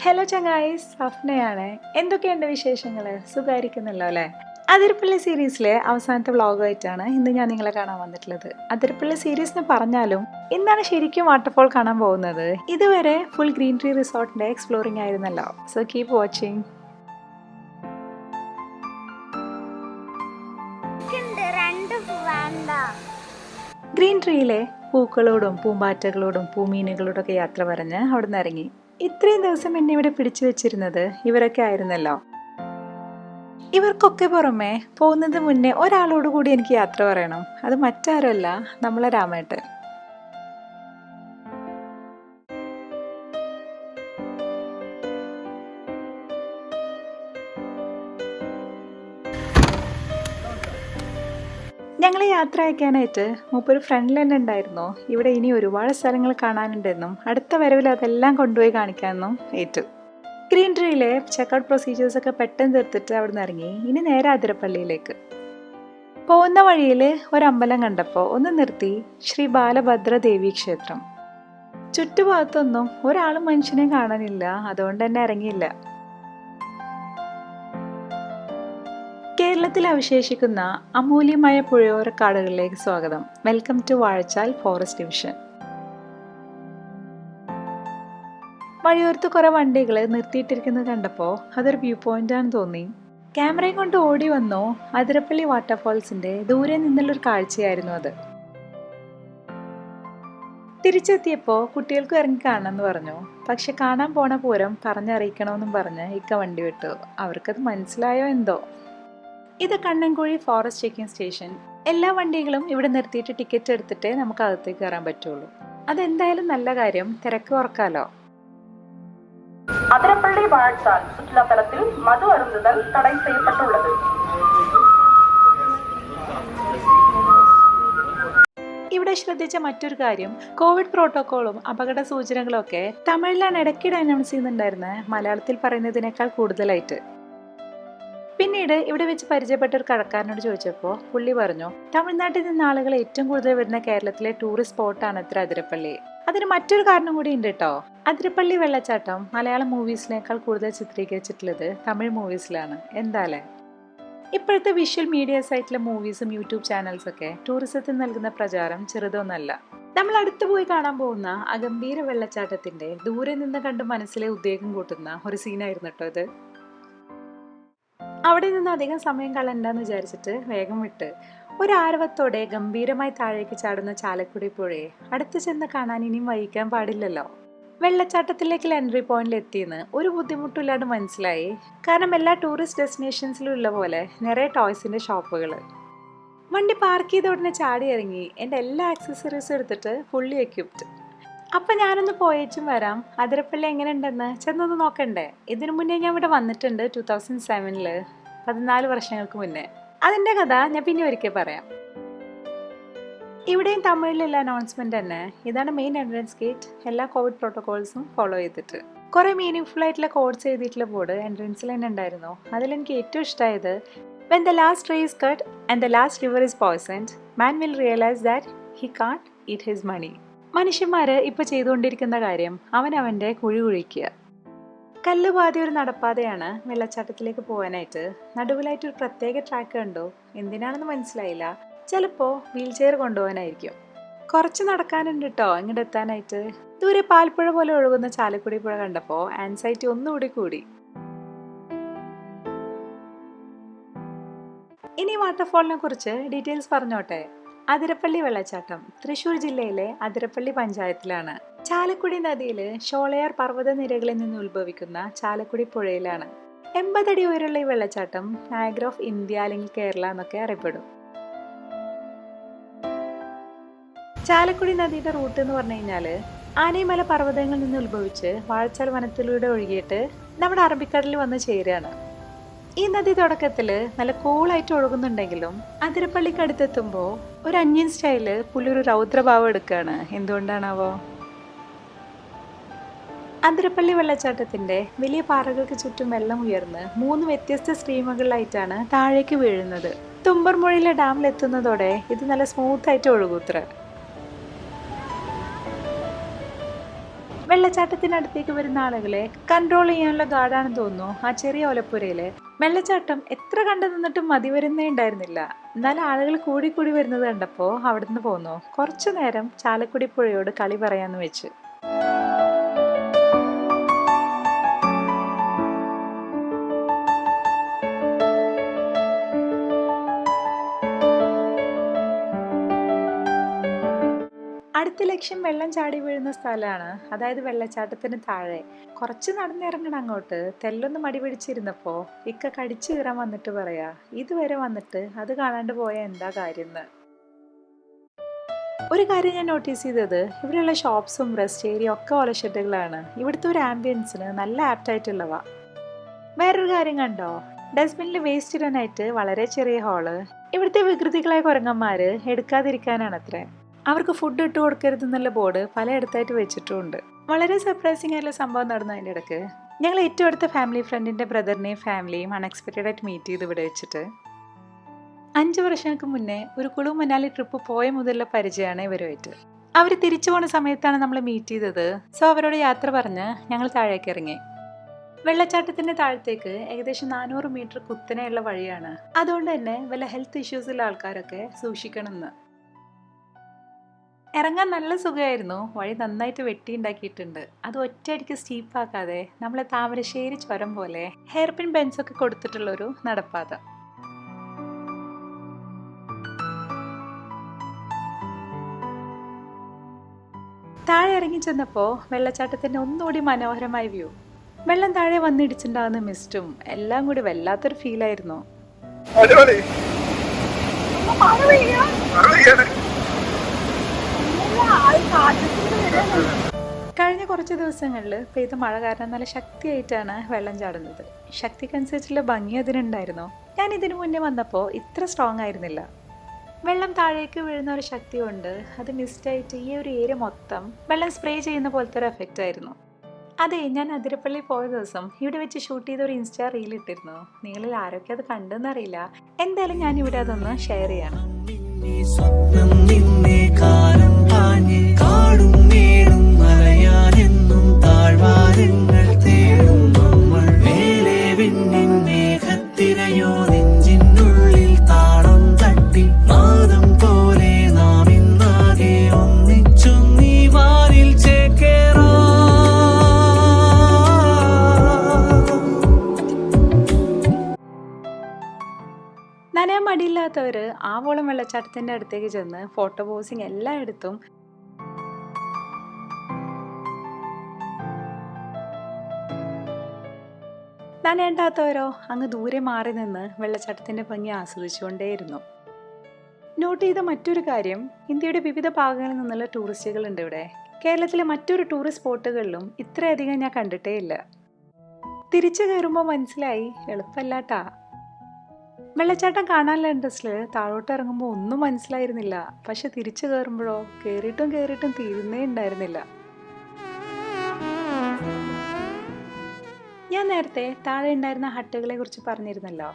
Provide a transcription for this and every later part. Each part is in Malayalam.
ഹലോ ചങ്ങായിസ്, സഫ്നയാണ്. എന്തൊക്കെയുണ്ട് വിശേഷങ്ങൾ? സുഖമായിരിക്കുന്നല്ലോ അല്ലേ? അതിരപ്പള്ളി സീരീസിലെ അവസാനത്തെ വ്ളോഗായിട്ടാണ് ഇന്ന് ഞാൻ നിങ്ങളെ കാണാൻ വന്നിട്ടുള്ളത്. അതിരപ്പള്ളി സീരീസ് എന്ന് പറഞ്ഞാലും ഇന്നാണ് ശരിക്കും വാട്ടർഫോൾ കാണാൻ പോകുന്നത്. ഇതുവരെ ഫുൾ ഗ്രീൻ ട്രീ റിസോർട്ടിന്റെ എക്സ്പ്ലോറിംഗ് ആയിരുന്നല്ലോ. So keep watching. ഗ്രീൻ ട്രീയിലെ പൂക്കളോടും പൂമ്പാറ്റകളോടും പൂമീനുകളോടും ഒക്കെ യാത്ര പറഞ്ഞ് അവിടെ നിന്ന് ഇറങ്ങി. ഇത്രയും ദിവസം എന്നെ ഇവിടെ പിടിച്ചു വെച്ചിരുന്നത് ഇവരൊക്കെ ആയിരുന്നല്ലോ. ഇവർക്കൊക്കെ പുറമെ പോകുന്നത് മുന്നേ ഒരാളോട് കൂടി എനിക്ക് യാത്ര പറയണം. അത് മറ്റാരുമല്ല, നമ്മളെ രാമേട്ടൻ. ഞങ്ങളെ യാത്ര അയക്കാനായിട്ട് മൂപ്പൊരു ഫ്രണ്ടിൽ തന്നെ ഉണ്ടായിരുന്നു. ഇവിടെ ഇനി ഒരുപാട് സ്ഥലങ്ങൾ കാണാനുണ്ടെന്നും അടുത്ത വരവിൽ അതെല്ലാം കൊണ്ടുപോയി കാണിക്കാമെന്നും ഏറ്റു. ഗ്രീൻ ട്രീയിലെ ചെക്കൗട്ട് പ്രൊസീജിയേഴ്സൊക്കെ പെട്ടെന്ന് തീർത്തിട്ട് അവിടെ നിന്ന് ഇറങ്ങി. ഇനി നേരെ അതിരപ്പള്ളിയിലേക്ക് പോകുന്ന വഴിയിൽ ഒരമ്പലം കണ്ടപ്പോൾ ഒന്ന് നിർത്തി. ശ്രീ ബാലഭദ്ര ദേവി ക്ഷേത്രം. ചുറ്റുഭാഗത്തൊന്നും ഒരാളും മനുഷ്യനെ കാണാനില്ല, അതുകൊണ്ട് തന്നെ ഇറങ്ങിയില്ല. കേരളത്തിൽ അവശേഷിക്കുന്ന അമൂല്യമായ പുഴയോരക്കാടുകളിലേക്ക് സ്വാഗതം. Welcome to Vazhachal forest division. വഴിയോരത്ത് കുറെ വണ്ടികൾ നിർത്തിയിട്ടിരിക്കുന്നത് കണ്ടപ്പോൾ അതൊരു വ്യൂ പോയിന്റ് ആണെന്ന് തോന്നി. ക്യാമറയും കൊണ്ട് ഓടി വന്നു. അതിരപ്പള്ളി വാട്ടർഫാൾസിന്റെ ദൂരെ നിന്നുള്ളൊരു കാഴ്ചയായിരുന്നു അത്. തിരിച്ചെത്തിയപ്പോൾ കുട്ടികൾക്ക് ഇറങ്ങി കാണണമെന്ന് പറഞ്ഞു. പക്ഷെ കാണാൻ പോണ പൂരം പറഞ്ഞറിയിക്കണമെന്നും പറഞ്ഞ് ഇക്ക വണ്ടി വിട്ടു. അവർക്കത് മനസ്സിലായോ എന്തോ. ഇത് കണ്ണൻകുഴി ഫോറസ്റ്റ് ചെക്കിംഗ് സ്റ്റേഷൻ. എല്ലാ വണ്ടികളും ഇവിടെ നിർത്തിയിട്ട് ടിക്കറ്റ് എടുത്തിട്ടേ നമുക്ക് അകത്തേക്ക് കയറാൻ പറ്റുള്ളൂ. അതെന്തായാലും നല്ല കാര്യം, തിരക്ക് കുറക്കാലോ. അതിരപ്പള്ളി വാഴച്ചാൽ ചുற்றுലാത്തലത്തിൽ മധു അരുந்துதல் തടൈ ചെയ്യപ്പെട്ടുള്ളത്. ഇവിടെ ശ്രദ്ധിച്ച മറ്റൊരു കാര്യം, കോവിഡ് പ്രോട്ടോക്കോളും അപകട സൂചനകളും ഒക്കെ തമിഴിലാണ് ഇടയ്ക്കിടെ അനൗൺസ് ചെയ്യുന്നുണ്ടായിരുന്നത്, മലയാളത്തിൽ പറയുന്നതിനേക്കാൾ കൂടുതലായിട്ട്. പിന്നീട് ഇവിടെ വെച്ച് പരിചയപ്പെട്ട ഒരു കടക്കാരനോട് ചോദിച്ചപ്പോൾ പുള്ളി പറഞ്ഞു, തമിഴ്നാട്ടിൽ നിന്ന് ആളുകൾ ഏറ്റവും കൂടുതൽ വരുന്ന കേരളത്തിലെ ടൂറിസ്റ്റ് സ്പോട്ടാണ് അത്ര അതിരപ്പള്ളി. അതിന് മറ്റൊരു കാരണം കൂടി ഉണ്ട് കേട്ടോ. അതിരപ്പള്ളി വെള്ളച്ചാട്ടം മലയാളം മൂവീസിനേക്കാൾ കൂടുതൽ ചിത്രീകരിച്ചിട്ടുള്ളത് തമിഴ് മൂവീസിലാണ്. എന്താല്ലേ? ഇപ്പോഴത്തെ വിഷ്വൽ മീഡിയാസ് ആയിട്ടുള്ള മൂവീസും യൂട്യൂബ് ചാനൽസൊക്കെ ടൂറിസത്തിന് നൽകുന്ന പ്രചാരം ചെറുതൊന്നല്ല. നമ്മൾ അടുത്ത് പോയി കാണാൻ പോകുന്ന ആ ഗംഭീര വെള്ളച്ചാട്ടത്തിന്റെ ദൂരെ നിന്ന് കണ്ട് മനസ്സിലെ ഉദ്വേഗം കൂട്ടുന്ന ഒരു സീനായിരുന്നു കേട്ടോ ഇത്. അവിടെ നിന്ന് അധികം സമയം കളയണ്ടെന്ന് വിചാരിച്ചിട്ട് വേഗം വിട്ട് ഒരു ആരവത്തോടെ ഗംഭീരമായി താഴേക്ക് ചാടുന്ന ചാലക്കുടി പുഴയെ അടുത്ത് ചെന്ന് കാണാൻ ഇനിയും വൈകിക്കാൻ പാടില്ലല്ലോ. വെള്ളച്ചാട്ടത്തിലേക്കുള്ള എൻട്രി പോയിന്റിൽ എത്തിയെന്ന് ഒരു ബുദ്ധിമുട്ടില്ലാണ്ട് മനസ്സിലായി. കാരണം എല്ലാ ടൂറിസ്റ്റ് ഡെസ്റ്റിനേഷൻസിലും ഉള്ള പോലെ നിറയെ ടോയ്സിന്റെ ഷോപ്പുകൾ. വണ്ടി പാർക്ക് ചെയ്ത ഉടനെ ചാടി ഇറങ്ങി. എൻ്റെ എല്ലാ ആക്സസറീസും എടുത്തിട്ട് ഫുള്ളി എക്യുപ്ഡ്. അപ്പം ഞാനൊന്ന് പോയേച്ചും വരാം. അതിരപ്പള്ളി എങ്ങനെ ഉണ്ടെന്ന് ചെന്നൊന്ന് നോക്കണ്ടേ? ഇതിനു മുന്നേ ഞാൻ ഇവിടെ വന്നിട്ടുണ്ട് 2007, 14 വർഷങ്ങൾക്ക് മുന്നേ. അതിൻ്റെ കഥ ഞാൻ പിന്നെ ഒരിക്കൽ പറയാം. ഇവിടെയും തമിഴിലുള്ള അനൗൺസ്മെന്റ് തന്നെ. ഇതാണ് മെയിൻ എൻട്രൻസ് ഗേറ്റ്. എല്ലാ കോവിഡ് പ്രോട്ടോകോൾസും ഫോളോ ചെയ്തിട്ട് കുറെ മീനിങ് ഫുൾ ആയിട്ടുള്ള കോഡ്സ് എഴുതിയിട്ടുള്ള ബോർഡ് എൻട്രൻസിൽ തന്നെ ഉണ്ടായിരുന്നു. അതിലെനിക്ക് ഏറ്റവും ഇഷ്ടമായത്, when the last tree is cut and the last river is poisoned, man will realize that he can't eat his money. മനുഷ്യന്മാര് ഇപ്പൊ ചെയ്തുകൊണ്ടിരിക്കുന്ന കാര്യം അവനവന്റെ കുഴി കുഴിക്കുക. കല്ലുപാതി ഒരു നടപ്പാതയാണ് വെള്ളച്ചാട്ടത്തിലേക്ക് പോകാനായിട്ട്. നടുവിലായിട്ട് ഒരു പ്രത്യേക ട്രാക്ക് കണ്ടു. എന്തിനാണെന്ന് മനസ്സിലായില്ല. ചിലപ്പോ വീൽ ചെയർ കൊണ്ടുപോകാനായിരിക്കും. കുറച്ച് നടക്കാനുണ്ട് കേട്ടോ ഇങ്ങോട്ട് എത്താനായിട്ട്. ദൂരെ പാൽപ്പുഴ പോലെ ഒഴുകുന്ന ചാലക്കുടി പുഴ കണ്ടപ്പോ ആൻസൈറ്റി ഒന്നുകൂടി കൂടി. ഇനി വാട്ടർഫോളിനെ കുറിച്ച് ഡീറ്റെയിൽസ് പറഞ്ഞോട്ടെ. അതിരപ്പള്ളി വെള്ളച്ചാട്ടം തൃശ്ശൂർ ജില്ലയിലെ അതിരപ്പള്ളി പഞ്ചായത്തിലാണ്. ചാലക്കുടി നദിയിൽ ഷോളയാർ പർവ്വതനിരകളിൽ നിന്ന് ഉത്ഭവിക്കുന്ന ചാലക്കുടി പുഴയിലാണ്. 80 അടി ഉയരമുള്ള ഈ വെള്ളച്ചാട്ടം നയഗ്ര ഓഫ് ഇന്ത്യ അല്ലെങ്കിൽ കേരള എന്നൊക്കെ അറിയപ്പെടും. ചാലക്കുടി നദിയുടെ റൂട്ട് എന്ന് പറഞ്ഞു കഴിഞ്ഞാല് ആനൈമല പർവ്വതങ്ങളിൽ നിന്ന് ഉത്ഭവിച്ച് വാഴച്ചാൽ വനത്തിലൂടെ ഒഴുകിയിട്ട് നമ്മുടെ അറബിക്കടലിൽ വന്ന് ചേരുകയാണ്. ഈ നദി തുടക്കത്തിൽ നല്ല കൂളായിട്ട് ഒഴുകുന്നുണ്ടെങ്കിലും അതിരപ്പള്ളിക്ക് അടുത്തെത്തുമ്പോൾ ഒരു അന്യൻ സ്റ്റൈല് പുള്ളി ഒരു രൗദ്രഭാവം എടുക്കുകയാണ്. എന്തുകൊണ്ടാണാവോ? അതിരപ്പള്ളി വെള്ളച്ചാട്ടത്തിന്റെ വലിയ പാറകൾക്ക് ചുറ്റും വെള്ളം ഉയർന്ന് 3 വ്യത്യസ്ത സ്ട്രീമുകളിലായിട്ടാണ് താഴേക്ക് വീഴുന്നത്. തുമ്പർമൊഴിയിലെ ഡാമിലെത്തുന്നതോടെ ഇത് നല്ല സ്മൂത്ത് ആയിട്ട് ഒഴുകൂത്ര. വെള്ളച്ചാട്ടത്തിനടുത്തേക്ക് വരുന്ന ആളുകളെ കൺട്രോൾ ചെയ്യാനുള്ള ഗാർഡാണെന്ന് തോന്നുന്നു ആ ചെറിയ ഓലപ്പുരയില്. വെള്ളച്ചാട്ടം എത്ര കണ്ടു നിന്നിട്ടും മതി വരുന്നേ ഉണ്ടായിരുന്നില്ല. എന്നാലും ആളുകൾ കൂടി വരുന്നത് കണ്ടപ്പോൾ അവിടുന്ന് പോന്നു. കുറച്ചു നേരം ചാലക്കുടി പുഴയോട് കളി പറയാന്ന് വെച്ച്. അടുത്ത ലക്ഷ്യം വെള്ളം ചാടി വീഴുന്ന സ്ഥലമാണ്. അതായത് വെള്ളച്ചാട്ടത്തിന് താഴെ കുറച്ച് നടന്നിറങ്ങണം അങ്ങോട്ട്. തെല്ലൊന്ന് മടി പിടിച്ചിരുന്നപ്പോൾ ഇക്ക കടിച്ചു കീറാൻ വന്നിട്ട് പറയാ, ഇതുവരെ വന്നിട്ട് അത് കാണാണ്ട് പോയ എന്താ കാര്യം എന്ന്. ഒരു കാര്യം ഞാൻ നോട്ടീസ് ചെയ്തത്, ഇവിടെയുള്ള ഷോപ്സും റെസ്റ്റ് ഏരിയ ഒക്കെ ഓലഷെഡുകളാണ്. ഇവിടുത്തെ ഒരു ആംബിയൻസിന് നല്ല ആപ്റ്റായിട്ടുള്ളവ. വേറൊരു കാര്യം കണ്ടോ, ഡസ്റ്റ്ബിനിൽ വേസ്റ്റ് ഇടാനായിട്ട് വളരെ ചെറിയ ഹോള്. ഇവിടുത്തെ വികൃതികളായ കുരങ്ങന്മാര് എടുക്കാതിരിക്കാനാണത്രേ. അവർക്ക് ഫുഡ് ഇട്ട് കൊടുക്കരുതെന്നുള്ള ബോർഡ് പലയിടത്തായിട്ട് വെച്ചിട്ടുമുണ്ട്. വളരെ സർപ്രൈസിങ് ആയിട്ടുള്ള സംഭവം നടന്നു. അതിൻ്റെ ഇടയ്ക്ക് ഞങ്ങൾ ഏറ്റവും അടുത്ത ഫാമിലി ഫ്രണ്ടിൻ്റെ ബ്രദറിനെയും ഫാമിലിയും അൺഎക്സ്പെക്റ്റഡ് ആയിട്ട് മീറ്റ് ചെയ്ത് ഇവിടെ വെച്ചിട്ട്. 5 വർഷങ്ങൾക്ക് മുന്നേ ഒരു കുളു മനാലി ട്രിപ്പ് പോയ മുതലുള്ള പരിചയമാണ് ഇവരുമായിട്ട്. അവർ തിരിച്ചു പോണ സമയത്താണ് നമ്മൾ മീറ്റ് ചെയ്തത്. സോ അവരോട് യാത്ര പറഞ്ഞ് ഞങ്ങൾ താഴേക്ക് ഇറങ്ങി. വെള്ളച്ചാട്ടത്തിൻ്റെ താഴത്തേക്ക് ഏകദേശം 400 മീറ്റർ കുത്തനെയുള്ള വഴിയാണ്. അതുകൊണ്ട് തന്നെ വല്ല ഹെൽത്ത് ഇഷ്യൂസുള്ള ആൾക്കാരൊക്കെ സൂക്ഷിക്കണമെന്ന്. ഇറങ്ങാൻ നല്ല സുഖമായിരുന്നു. വഴി നന്നായിട്ട് വെട്ടിയുണ്ടാക്കിയിട്ടുണ്ട്. അത് ഒറ്റയടിക്ക് സ്റ്റീപ്പാക്കാതെ നമ്മളെ താമരശ്ശേരി ചുരം പോലെ ഹെയർ പിൻ ബെഞ്ചൊക്കെ കൊടുത്തിട്ടുള്ളൊരു നടപ്പാത. താഴെ ഇറങ്ങി ചെന്നപ്പോൾ വെള്ളച്ചാട്ടത്തിൻ്റെ ഒന്നുകൂടി മനോഹരമായ വ്യൂ. വെള്ളം താഴെ വന്നിടിച്ചിട്ടുണ്ടാകുന്ന മിസ്റ്റും എല്ലാം കൂടി വല്ലാത്തൊരു ഫീലായിരുന്നു. കഴിഞ്ഞ കുറച്ച് ദിവസങ്ങളിൽ പെയ്ത മഴ കാരണം നല്ല ശക്തിയായിട്ടാണ് വെള്ളം ചാടുന്നത്. ശക്തിക്കനുസരിച്ചുള്ള ഭംഗി അതിനുണ്ടായിരുന്നു. ഞാൻ ഇതിനു മുന്നേ വന്നപ്പോൾ ഇത്ര സ്ട്രോങ് ആയിരുന്നില്ല. വെള്ളം താഴേക്ക് വീഴുന്ന ഒരു ശക്തി കൊണ്ട് അത് മിസ്റ്റായിട്ട് ഈ ഒരു ഏരിയ മൊത്തം വെള്ളം സ്പ്രേ ചെയ്യുന്ന പോലത്തെ ഒരു എഫക്റ്റ് ആയിരുന്നു. അതെ, ഞാൻ അതിരപ്പള്ളി പോയ ദിവസം ഇവിടെ വെച്ച് ഷൂട്ട് ചെയ്ത ഒരു ഇൻസ്റ്റാ റീൽ ഇട്ടിരുന്നു. നിങ്ങളിൽ ആരൊക്കെ അത് കണ്ടെന്നറിയില്ല. എന്തായാലും ഞാൻ ഇവിടെ അതൊന്ന് ഷെയർ ചെയ്യണം. നനയാൻ മടിയില്ലാത്തവർ ആവോളം വെള്ളച്ചാട്ടത്തിൻ്റെ അടുത്തേക്ക് ചെന്ന് ഫോട്ടോ പോസിങ് എല്ലായിടത്തും. നനയേണ്ടാത്തവരോ അങ്ങ് ദൂരെ മാറി നിന്ന് വെള്ളച്ചാട്ടത്തിൻ്റെ ഭംഗി ആസ്വദിച്ചുകൊണ്ടേയിരുന്നു. നോട്ട് ചെയ്ത മറ്റൊരു കാര്യം, ഇന്ത്യയുടെ വിവിധ ഭാഗങ്ങളിൽ നിന്നുള്ള ടൂറിസ്റ്റുകളുണ്ട് ഇവിടെ. കേരളത്തിലെ മറ്റൊരു ടൂറിസ്റ്റ് സ്പോട്ടുകളിലും ഇത്രയധികം ഞാൻ കണ്ടിട്ടേ ഇല്ല. തിരിച്ചു കയറുമ്പോൾ മനസ്സിലായി എളുപ്പമല്ലാട്ടാ. വെള്ളച്ചാട്ടം കാണാനുള്ള ഇൻട്രസ്റ്റിൽ താഴോട്ട് ഇറങ്ങുമ്പോൾ ഒന്നും മനസ്സിലായിരുന്നില്ല. പക്ഷെ തിരിച്ചു കയറുമ്പോഴോ കയറിയിട്ടും തീരുന്നേ ഉണ്ടായിരുന്നില്ല. ഞാൻ നേരത്തെ താഴെ ഉണ്ടായിരുന്ന ഹട്ടുകളെ കുറിച്ച് പറഞ്ഞിരുന്നല്ലോ.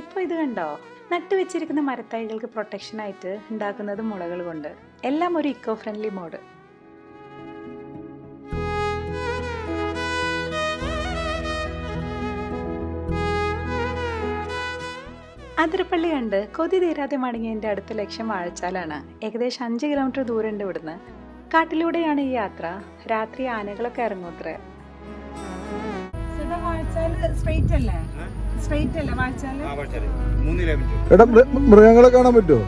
ഇപ്പോൾ ഇത് കണ്ടോ, നട്ടുവെച്ചിരിക്കുന്ന മരത്തൈകൾക്ക് പ്രൊട്ടക്ഷനായിട്ട് ഉണ്ടാക്കുന്നത് മുളകൾ കൊണ്ട്. എല്ലാം ഒരു ഇക്കോ ഫ്രണ്ട്ലി മോഡ്. അതിരപ്പള്ളി കണ്ട് കൊതി തീരാതെ മടങ്ങിയതിൻ്റെ അടുത്ത ലക്ഷ്യം വാഴച്ചാലാണ്. ഏകദേശം 5 കിലോമീറ്റർ ദൂരമുണ്ട് ഇവിടുന്ന്. കാട്ടിലൂടെയാണ് ഈ യാത്ര. രാത്രി ആനകളൊക്കെ ഇറങ്ങൂത്രേ. മൃഗങ്ങളെ കാണാൻ പറ്റുമോ?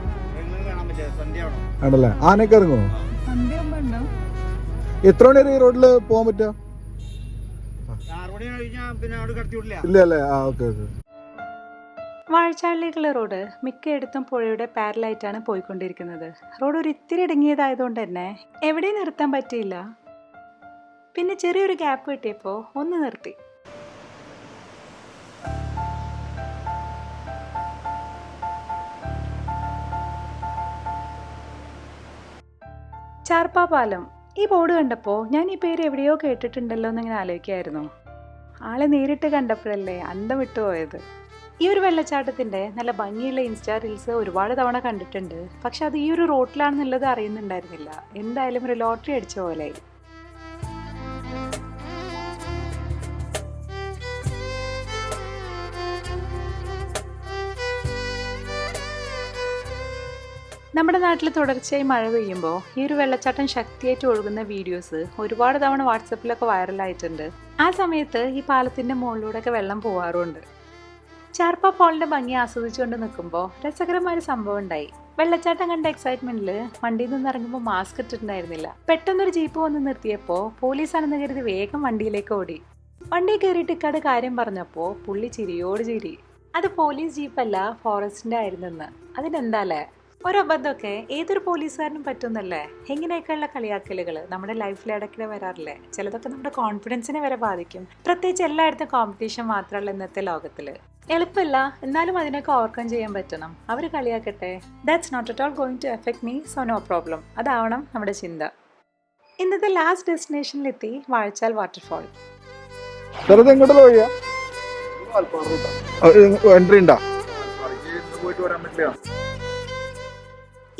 ആണല്ലേ, ആനയൊക്കെ ഇറങ്ങുമോ? എത്ര മണി വരെ ഈ റോഡില് പോകാൻ പറ്റുക? ഇല്ല അല്ലേ? ആ, ഓക്കെ ഓക്കെ. വാഴച്ചാലിലേക്കുള്ള റോഡ് മിക്കയിടത്തും പുഴയുടെ പാരലായിട്ടാണ് പോയിക്കൊണ്ടിരിക്കുന്നത്. റോഡ് ഒരു ഇത്തിരി ഇടുങ്ങിയതായതുകൊണ്ട് തന്നെ എവിടെയും നിർത്താൻ പറ്റിയില്ല. പിന്നെ ചെറിയൊരു ഗ്യാപ്പ് കിട്ടിയപ്പോൾ ഒന്ന് നിർത്തി. ചാർപ്പ പാലം. ഈ ബോർഡ് കണ്ടപ്പോൾ ഞാൻ ഈ പേര് എവിടെയോ കേട്ടിട്ടുണ്ടല്ലോ എന്നിങ്ങനെ ആലോചിക്കായിരുന്നു. ആളെ നേരിട്ട് കണ്ടപ്പോഴല്ലേ അന്തം വിട്ടുപോയത്. ഈ ഒരു വെള്ളച്ചാട്ടത്തിൻ്റെ നല്ല ഭംഗിയുള്ള ഇൻസ്റ്റാ റീൽസ് ഒരുപാട് തവണ കണ്ടിട്ടുണ്ട്. പക്ഷെ അത് ഈ ഒരു റോട്ടിലാണെന്നുള്ളത് അറിയുന്നുണ്ടായിരുന്നില്ല. എന്തായാലും ഒരു ലോട്ടറി അടിച്ച പോലെ. നമ്മുടെ നാട്ടിൽ തുടർച്ചയായി മഴ പെയ്യുമ്പോൾ ഈ ഒരു വെള്ളച്ചാട്ടം ശക്തിയായിട്ട് ഒഴുകുന്ന വീഡിയോസ് ഒരുപാട് തവണ വാട്സപ്പിലൊക്കെ വൈറലായിട്ടുണ്ട്. ആ സമയത്ത് ഈ പാലത്തിൻ്റെ മുകളിലൂടെയൊക്കെ വെള്ളം പോവാറുണ്ട്. ചാർപ്പ ഫോളിൻ്റെ ഭംഗി ആസ്വദിച്ചുകൊണ്ട് നിൽക്കുമ്പോൾ രസകരമായൊരു സംഭവം ഉണ്ടായി. വെള്ളച്ചാട്ടം കണ്ട എക്സൈറ്റ്മെന്റിൽ വണ്ടിയിൽ നിന്ന് ഇറങ്ങുമ്പോൾ മാസ്ക് ഇട്ടിട്ടുണ്ടായിരുന്നില്ല. പെട്ടെന്നൊരു ജീപ്പ് വന്ന് നിർത്തിയപ്പോൾ പോലീസാണെന്ന് കരുതി വേഗം വണ്ടിയിലേക്ക് ഓടി. വണ്ടി കയറിയിട്ട് ഇക്കാട് കാര്യം പറഞ്ഞപ്പോൾ പുള്ളി ചിരിയോട് ചിരി. അത് പോലീസ് ജീപ്പല്ല, ഫോറസ്റ്റിൻ്റെ ആയിരുന്നെന്ന്. അതിനെന്താല്ലേ, ഒരബദ്ധമൊക്കെ ഏതൊരു പോലീസുകാരനും പറ്റുന്നല്ലേ. എങ്ങനെയൊക്കെയുള്ള കളിയാക്കലുകൾ നമ്മുടെ ലൈഫിൽ ഇടയ്ക്കിടെ വരാറില്ലേ. ചിലതൊക്കെ നമ്മുടെ കോൺഫിഡൻസിനെ വരെ ബാധിക്കും. പ്രത്യേകിച്ച് എല്ലായിടത്തും കോമ്പറ്റീഷൻ മാത്രമല്ല ഇന്നത്തെ ലോകത്തിൽ. എളുപ്പമല്ല, എന്നാലും അതിനൊക്കെ ഓവർകം ചെയ്യാൻ പറ്റണം. അവർ കളിയാക്കട്ടെ, that's not at all going to affect me, so no problem. അതാവണം നമ്മുടെ ചിന്ത. ഇന്നത്തെ ലാസ്റ്റ് ഡെസ്റ്റിനേഷനിലെത്തി, വാഴച്ചാൽ വാട്ടർഫാൾ.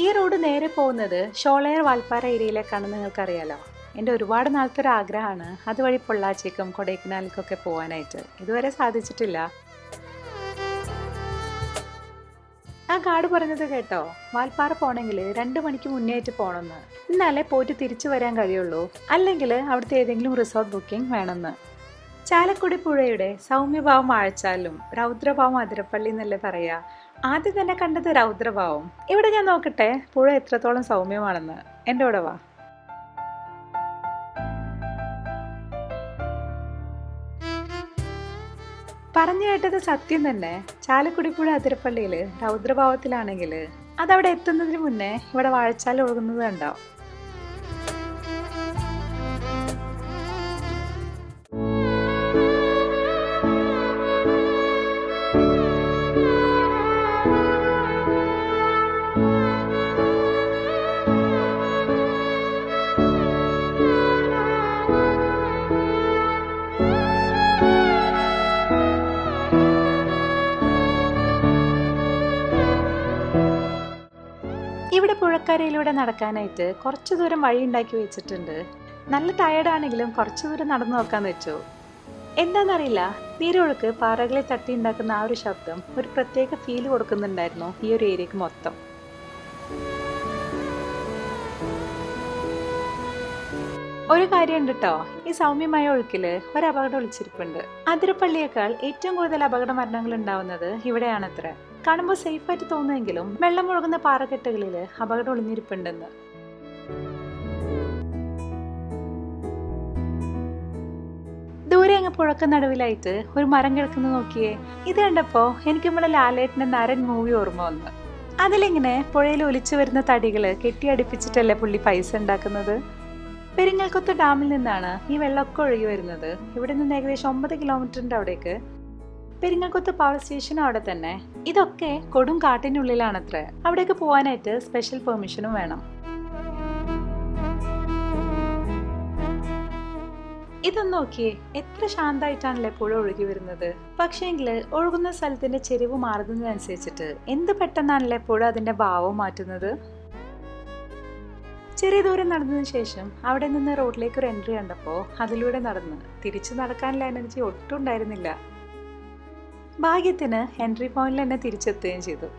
ഈ റോഡ് നേരെ പോകുന്നത് ഷോളയർ വാൽപ്പാറ ഏരിയയിലേക്കാണെന്ന് നിങ്ങൾക്കറിയാലോ. എൻ്റെ ഒരുപാട് നാളത്തെ ഒരു ആഗ്രഹമാണ് അതുവഴി പൊള്ളാച്ചിക്കും കൊടൈക്കനാലിക്കൊക്കെ പോകാനായിട്ട്. ഇതുവരെ സാധിച്ചിട്ടില്ല. ആ ഗാർഡ് പറഞ്ഞത് കേട്ടോ, വാൽപ്പാറ പോകണമെങ്കിൽ 2 മണിക്ക് മുന്നേ ആയിട്ട് പോകണമെന്ന്. എന്നാലേ പോയിട്ട് തിരിച്ചു വരാൻ കഴിയുള്ളൂ, അല്ലെങ്കിൽ അവിടുത്തെ ഏതെങ്കിലും റിസോർട്ട് ബുക്കിംഗ് വേണമെന്ന്. ചാലക്കുടി പുഴയുടെ സൗമ്യഭാവം വാഴച്ചാലും രൗദ്രഭാവം അതിരപ്പള്ളി എന്നല്ലേ പറയാ. ആദ്യം തന്നെ കണ്ടത് രൗദ്രഭാവം. ഇവിടെ ഞാൻ നോക്കട്ടെ പുഴ എത്രത്തോളം സൗമ്യമാണെന്ന്. എൻ്റെ കൂടെ വാ. പറഞ്ഞു കേട്ടത് സത്യം തന്നെ. ചാലക്കുടി പുഴ അതിരപ്പള്ളിയിൽ രൗദ്രഭാവത്തിലാണെങ്കിൽ അതവിടെ എത്തുന്നതിന് മുന്നേ ഇവിടെ വാഴച്ചാൽ ഒഴുകുന്നത് ഉണ്ടാവും. ഇവിടെ പുഴക്കരയിലൂടെ നടക്കാനായിട്ട് കുറച്ചു ദൂരം വഴി ഉണ്ടാക്കി വെച്ചിട്ടുണ്ട്. നല്ല ടയർഡാണെങ്കിലും കുറച്ചു ദൂരം നടന്നു നോക്കാന്ന് വെച്ചു. എന്താണെന്നറിയില്ല, നീരൊഴുക്ക് പാറകളിൽ തട്ടി ഉണ്ടാക്കുന്ന ആ ഒരു ശബ്ദം ഒരു പ്രത്യേക ഫീൽ കൊടുക്കുന്നുണ്ടായിരുന്നു ഈ ഒരു ഏരിയക്ക് മൊത്തം. ഒരു കാര്യമുണ്ട് കേട്ടോ, ഈ സൗമ്യമായ ഒഴുക്കില് ഒരപകടം ഒളിച്ചിരിപ്പുണ്ട്. അതിരപ്പള്ളിയേക്കാൾ ഏറ്റവും കൂടുതൽ അപകട മരണങ്ങൾ ഉണ്ടാവുന്നത് ഇവിടെയാണത്ര. കാണുമ്പോൾ സേഫായിട്ട് തോന്നുമെങ്കിലും വെള്ളം ഒഴുകുന്ന പാറക്കെട്ടുകളിൽ അപകടം ഒളിഞ്ഞിരിപ്പുണ്ടെന്ന്. ദൂരെ അങ്ങ് പുഴക്ക് നടുവിലായിട്ട് ഒരു മരം കിടക്കുന്ന നോക്കിയേ. ഇത് കണ്ടപ്പോ എനിക്ക് നമ്മുടെ ലാലേട്ടന്റെ നരൻ മൂവി ഓർമ്മ വന്നു. അതിലിങ്ങനെ പുഴയിൽ ഒലിച്ചു വരുന്ന തടികള് കെട്ടിയടിപ്പിച്ചിട്ടല്ലേ പുള്ളി പൈസ ഉണ്ടാക്കുന്നത്. പെരിങ്ങൽക്കുത്ത് ഡാമിൽ നിന്നാണ് ഈ വെള്ളമൊക്കെ ഒഴുകി വരുന്നത്. ഇവിടെ നിന്ന് ഏകദേശം 9 കിലോമീറ്ററിന്റെ അവിടേക്ക്. പെരിങ്ങൽക്കുത്ത് പവർ സ്റ്റേഷനും അവിടെ തന്നെ. ഇതൊക്കെ കൊടും കാട്ടിനുള്ളിലാണത്ര. അവിടേക്ക് പോകാനായിട്ട് സ്പെഷ്യൽ പെർമിഷനും വേണം. ഇതൊന്ന് നോക്കിയേ, എത്ര ശാന്തമായിട്ടാണല്ലേ പുഴ ഒഴുകി വരുന്നത്. പക്ഷേങ്കില് ഒഴുകുന്ന സ്ഥലത്തിന്റെ ചെരിവ് മാറുന്നതിനനുസരിച്ചിട്ട് എന്ത് പെട്ടെന്നാണല്ലേ പുഴ അതിന്റെ ഭാവം മാറ്റുന്നത്. ചെറിയ ദൂരം നടന്നതിന് ശേഷം അവിടെ നിന്ന് റോഡിലേക്ക് ഒരു എൻട്രി കണ്ടപ്പോൾ അതിലൂടെ നടന്ന് തിരിച്ചു നടക്കാനുള്ള എനർജി ഒട്ടും ഉണ്ടായിരുന്നില്ല. ഭാഗ്യത്തിന് എൻട്രി പോയിന്റിൽ തന്നെ തിരിച്ചെത്തുകയും ചെയ്തു.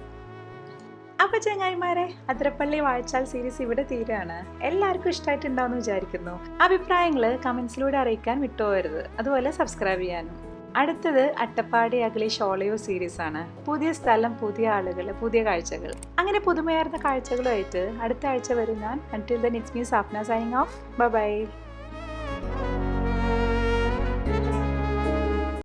അപ്പൊ ചങ്ങായിമാരെ, അതിരപ്പള്ളി വാഴച്ചാൽ സീരീസ് ഇവിടെ തീരാണ്. എല്ലാവർക്കും ഇഷ്ടമായിട്ടുണ്ടാവുമെന്ന് വിചാരിക്കുന്നു. അഭിപ്രായങ്ങൾ കമന്റ്സിലൂടെ അറിയിക്കാൻ വിട്ടുപോകരുത്. അതുപോലെ സബ്സ്ക്രൈബ് ചെയ്യാനും. അടുത്തത് അട്ടപ്പാടി അഗളി ഷോളയോ സീരീസ് ആണ്. പുതിയ സ്ഥലം, പുതിയ ആളുകൾ, പുതിയ കാഴ്ചകൾ, അങ്ങനെ പുതുമയാർന്ന കാഴ്ചകളുമായിട്ട് അടുത്ത ആഴ്ച വരും ഞാൻ. Until then, it's me Safnas signing off. Bye bye.